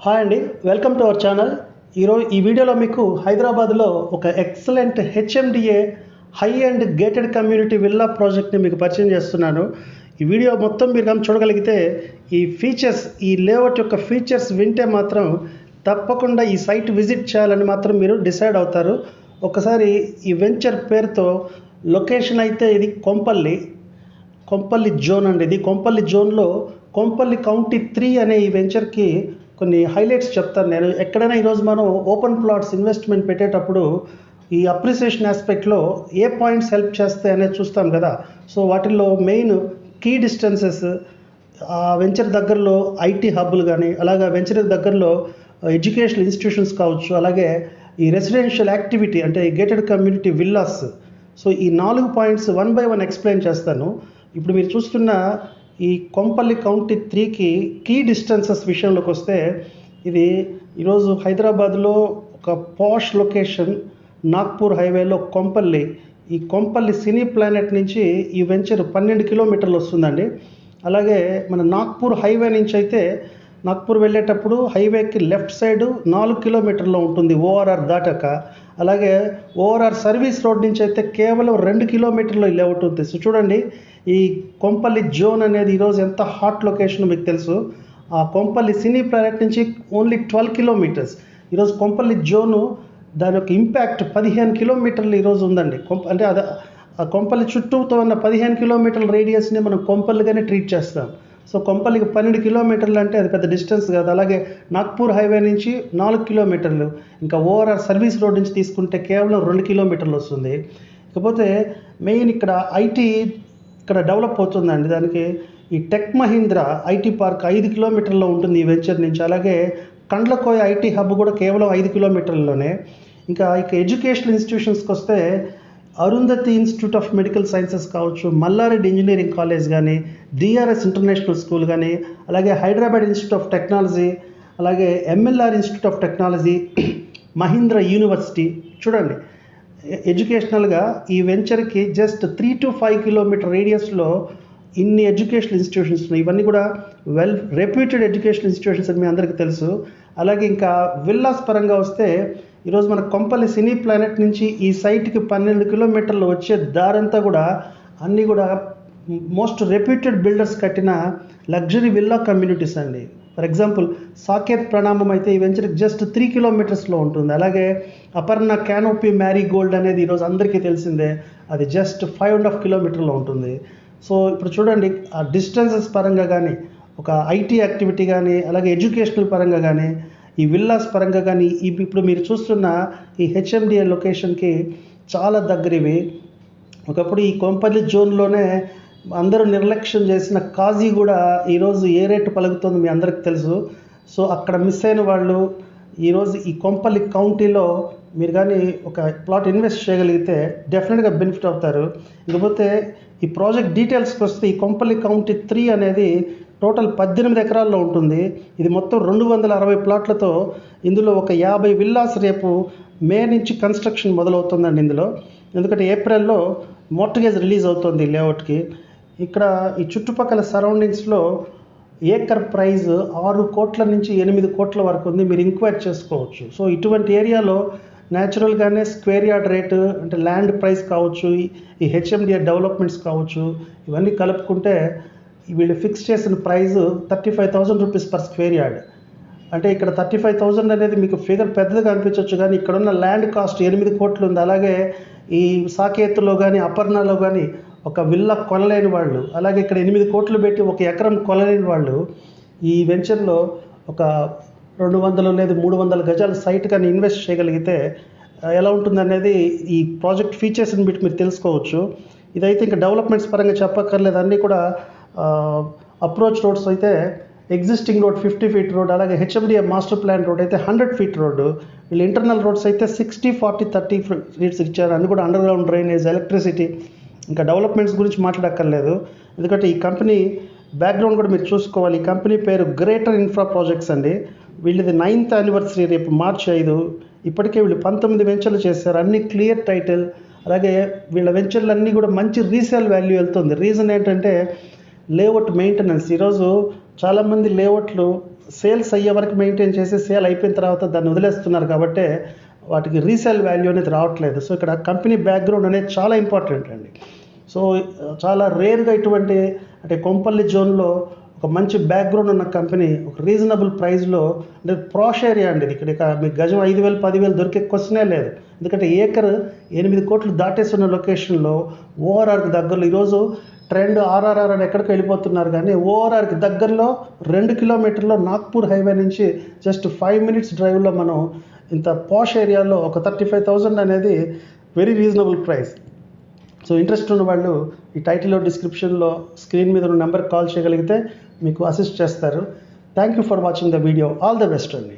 Hi అండి, welcome to our channel. ఈ వీడియోలో మీకు హైదరాబాద్లో ఒక excellent HMDA high and gated community villa ప్రాజెక్ట్ని మీకు పరిచయం చేస్తున్నాను. ఈ వీడియో మొత్తం మీరు కానీ చూడగలిగితే ఈ లేఅవుట్ యొక్క ఫీచర్స్ వింటే మాత్రం తప్పకుండా ఈ సైట్ విజిట్ చేయాలని మాత్రం మీరు డిసైడ్ అవుతారు. ఒకసారి ఈ వెంచర్ పేరుతో లొకేషన్ అయితే ఇది కొంపల్లి జోన్ అండి. ఇది కొంపల్లి జోన్లో కొంపల్లి కౌంటీ 3 అనే ఈ వెంచర్కి కొన్ని హైలైట్స్ చెప్తాను నేను. ఎక్కడైనా ఈరోజు మనం ఓపెన్ ప్లాట్స్ ఇన్వెస్ట్మెంట్ పెట్టేటప్పుడు ఈ అప్రిసియేషన్ ఆస్పెక్ట్లో ఏ పాయింట్స్ హెల్ప్ చేస్తాయి అనేది చూస్తాం కదా. సో వాటిల్లో మెయిన్ కీ డిస్టెన్సెస్, ఆ వెంచర్ దగ్గరలో ఐటీ హబ్బులు కానీ, అలాగే వెంచర్ దగ్గరలో ఎడ్యుకేషనల్ ఇన్స్టిట్యూషన్స్ కావచ్చు, అలాగే ఈ రెసిడెన్షియల్ యాక్టివిటీ అంటే ఈ గేటెడ్ కమ్యూనిటీ విల్లాస్. సో ఈ 4 పాయింట్స్ 1 by 1 ఎక్స్ప్లెయిన్ చేస్తాను. ఇప్పుడు మీరు చూస్తున్న ఈ కొంపల్లి కౌంటీ 3కి కీ డిస్టెన్సెస్ విషయంలోకి వస్తే, ఇది ఈరోజు హైదరాబాద్లో ఒక పాష్ లొకేషన్, నాగ్పూర్ హైవేలో ఈ కొంపల్లి సినీ ప్లానెట్ నుంచి ఈ వెంచర్ 12 కిలోమీటర్లు వస్తుందండి. అలాగే మన నాగ్పూర్ హైవే నుంచి అయితే నాగ్పూర్ వెళ్ళేటప్పుడు హైవేకి లెఫ్ట్ సైడ్ 4 కిలోమీటర్లో ఉంటుంది ఓఆర్ఆర్ దాటాక. అలాగే ఓఆర్ఆర్ సర్వీస్ రోడ్ నుంచి అయితే కేవలం 2 కిలోమీటర్లో లేఅవుట్ ఉంటుంది. సో చూడండి, ఈ కొంపల్లి జోన్ అనేది ఈరోజు ఎంత హాట్ లొకేషన్ మీకు తెలుసు. ఆ కొంపల్లి సినీ ప్లానెట్ నుంచి ఓన్లీ 12 కిలోమీటర్స్. ఈరోజు కొంపల్లి జోను దాని యొక్క ఇంపాక్ట్ 15 కిలోమీటర్లు ఈరోజు ఉందండి. అంటే ఆ కొంపల్లి చుట్టూతో ఉన్న 15 కిలోమీటర్ల రేడియస్ని మనం కొంపల్లిగానే ట్రీట్ చేస్తాం. సో కొంపల్లికి 12 కిలోమీటర్లు అంటే అది పెద్ద డిస్టెన్స్ కాదు. అలాగే నాగ్పూర్ హైవే నుంచి 4 కిలోమీటర్లు, ఇంకా ఓఆర్ఆర్ సర్వీస్ రోడ్ నుంచి తీసుకుంటే కేవలం 2 కిలోమీటర్లు వస్తుంది. ఇకపోతే మెయిన్ ఇక్కడ ఐటీ ఇక్కడ డెవలప్ అవుతుందండి. దానికి ఈ టెక్ మహీంద్రా ఐటీ పార్క్ 5 కిలోమీటర్లో ఉంటుంది ఈ వెంచర్ నుంచి. అలాగే కండ్లకోయ ఐటీ హబ్ కూడా కేవలం 5 కిలోమీటర్లలోనే. ఇంకా ఎడ్యుకేషనల్ ఇన్స్టిట్యూషన్స్కి వస్తే Arundhati institute of medical sciences కావచ్చు, మల్లారెడ్డి ఇంజనీరింగ్ కాలేజ్ కానీ, డిఆర్ఎస్ ఇంటర్నేషనల్ స్కూల్ కానీ, అలాగే హైదరాబాద్ ఇన్స్టిట్యూట్ ఆఫ్ టెక్నాలజీ, అలాగే MLR institute of technology, Mahindra university. చూడండి, ఎడ్యుకేషనల్గా ఈ వెంచర్కి జస్ట్ 3 to 5 కిలోమీటర్ రేడియస్లో ఇన్ని ఎడ్యుకేషనల్ ఇన్స్టిట్యూషన్స్ ఉన్నాయి. ఇవన్నీ కూడా వెల్ రెప్యూటెడ్ ఎడ్యుకేషనల్ ఇన్స్టిట్యూషన్స్ అని మీ అందరికీ తెలుసు. అలాగే ఇంకా విల్లాస్ పరంగా వస్తే ఈరోజు మన కొంపల్లి సినీ ప్లానెట్ నుంచి ఈ సైట్కి 12 కిలోమీటర్లు వచ్చే దారంతా కూడా అన్నీ కూడా మోస్ట్ రెప్యూటెడ్ బిల్డర్స్ కట్టిన లగ్జరీ విల్లా కమ్యూనిటీస్ అండి. ఫర్ ఎగ్జాంపుల్ సాకేత్ ప్రణామం అయితే ఈ వెంచర్కి జస్ట్ 3 కిలోమీటర్స్లో ఉంటుంది. అలాగే అపర్ణ క్యానోపీ మ్యారీగోల్డ్ అనేది ఈరోజు అందరికీ తెలిసిందే, అది జస్ట్ 5.5 కిలోమీటర్లో ఉంటుంది. సో ఇప్పుడు చూడండి, ఆ డిస్టెన్సెస్ పరంగా కానీ, ఒక ఐటీ యాక్టివిటీ కానీ, అలాగే ఎడ్యుకేషనల్ పరంగా కానీ, ఈ విల్లాస్ పరంగా కానీ, ఇప్పుడు మీరు చూస్తున్న ఈ హెచ్ఎండిఏ లొకేషన్కి చాలా దగ్గరివి. ఒకప్పుడు ఈ కొంపల్లి జోన్లోనే అందరూ నిర్లక్ష్యం చేసిన కాజీ కూడా ఈరోజు ఏ రేటు పలుకుతుందో మీ అందరికి తెలుసు. సో అక్కడ మిస్ అయిన వాళ్ళు ఈరోజు ఈ కొంపల్లి కౌంటీలో మీరు కానీ ఒక ప్లాట్ ఇన్వెస్ట్ చేయగలిగితే డెఫినెట్గా బెనిఫిట్ అవుతారు. ఇకపోతే ఈ ప్రాజెక్ట్ డీటెయిల్స్కి వస్తే ఈ కొంపల్లి కౌంటీ 3 అనేది టోటల్ 18 ఎకరాల్లో ఉంటుంది. ఇది మొత్తం 260 ప్లాట్లతో ఇందులో ఒక 50 విల్లాస్ రేపు మే నుంచి కన్స్ట్రక్షన్ మొదలవుతుందండి ఇందులో. ఎందుకంటే ఏప్రిల్లో మోర్టగేజ్ రిలీజ్ అవుతుంది లేఅవుట్కి. ఇక్కడ ఈ చుట్టుపక్కల సరౌండింగ్స్లో ఏకర్ ప్రైస్ 6 కోట్ల నుంచి 8 కోట్ల వరకు ఉంది. మీరు ఇంక్వైర్ చేసుకోవచ్చు. సో ఇటువంటి ఏరియాలో న్యాచురల్గానే స్క్వేర్ యార్డ్ రేటు అంటే ల్యాండ్ ప్రైస్ కావచ్చు, ఈ హెచ్ఎండిఏ డెవలప్మెంట్స్ కావచ్చు, ఇవన్నీ కలుపుకుంటే వీళ్ళు ఫిక్స్ చేసిన price 35,000 rupees per square yard. అంటే ఇక్కడ 35,000 అనేది మీకు ఫిగర్ పెద్దదిగా అనిపించవచ్చు, కానీ ఇక్కడ ఉన్న ల్యాండ్ కాస్ట్ 8 కోట్లు ఉంది. అలాగే ఈ సాకేత్లో కానీ అపర్ణలో కానీ ఒక విల్లా కొనలేని వాళ్ళు, అలాగే ఇక్కడ 8 కోట్లు పెట్టి ఒక ఎకరం కొనలేని వాళ్ళు ఈ వెంచర్లో ఒక 200 లేదా 300 గజాల సైట్ కానీ ఇన్వెస్ట్ చేయగలిగితే ఎలా ఉంటుందనేది ఈ ప్రాజెక్ట్ ఫీచర్స్ని బట్టి మీరు తెలుసుకోవచ్చు. ఇదైతే ఇంకా డెవలప్మెంట్స్ పరంగా చెప్పక్కర్లేదు. అన్నీ కూడా అప్రోచ్ రోడ్స్ అయితే ఎగ్జిస్టింగ్ రోడ్ 50 ఫీట్ రోడ్, అలాగే హెచ్ఎండిఏ మాస్టర్ ప్లాన్ రోడ్ అయితే 100 ఫీట్ రోడ్డు. వీళ్ళు ఇంటర్నల్ రోడ్స్ అయితే 60, 40, 30 ఫీట్స్ ఇచ్చారు. అన్నీ కూడా అండర్ గ్రౌండ్ డ్రైనేజ్, ఎలక్ట్రిసిటీ. ఇంకా డెవలప్మెంట్స్ గురించి మాట్లాడక్కర్లేదు, ఎందుకంటే ఈ కంపెనీ బ్యాక్గ్రౌండ్ కూడా మీరు చూసుకోవాలి. ఈ కంపెనీ పేరు గ్రేటర్ ఇన్ఫ్రా ప్రాజెక్ట్స్ అండి. వీళ్ళది 9th యానివర్సరీ రేపు March 5. ఇప్పటికే వీళ్ళు 19 వెంచర్లు చేశారు, అన్ని క్లియర్ టైటిల్. అలాగే వీళ్ళ వెంచర్లు అన్నీ కూడా మంచి రీసేల్ వాల్యూ వెళ్తుంది. రీజన్ ఏంటంటే లేఅవుట్ మెయింటెనెన్స్. ఈరోజు చాలామంది లేఅవుట్లు సేల్స్ అయ్యే వరకు మెయింటైన్ చేసి సేల్ అయిపోయిన తర్వాత దాన్ని వదిలేస్తున్నారు కాబట్టి వాటికి రీసేల్ వాల్యూ అనేది రావట్లేదు. సో ఇక్కడ కంపెనీ బ్యాక్గ్రౌండ్ అనేది చాలా ఇంపార్టెంట్ అండి. సో చాలా రేర్గా ఇటువంటి అంటే కొంపల్లి జోన్లో ఒక మంచి బ్యాక్గ్రౌండ్ ఉన్న కంపెనీ ఒక రీజనబుల్ ప్రైస్లో, అంటే ప్రాష్ ఏరియా అండి ఇది. ఇక్కడ మీకు గజం 5,000 10,000 దొరికే క్వశ్చనే లేదు. ఎందుకంటే ఏకర్ 8 కోట్లు దాటేస్తున్న లొకేషన్లో ఓఆర్ఆర్కి దగ్గరలో ఈరోజు ట్రెండ్ ఆర్ఆర్ఆర్ అని ఎక్కడికి వెళ్ళిపోతున్నారు, కానీ ఓఆర్ఆర్కి దగ్గరలో 2 కిలోమీటర్లో నాగ్పూర్ హైవే నుంచి జస్ట్ 5 మినిట్స్ డ్రైవ్లో మనం ఇంత పాష్ ఏరియాలో ఒక 35,000 అనేది very reasonable price. So interest ఉన్న వాళ్ళు ఈ టైటిల్లో డిస్క్రిప్షన్లో స్క్రీన్ మీద ఉన్న నెంబర్కి కాల్ చేయగలిగితే మీకు అసిస్ట్ చేస్తారు. Thank you for watching the video. All the best అండి.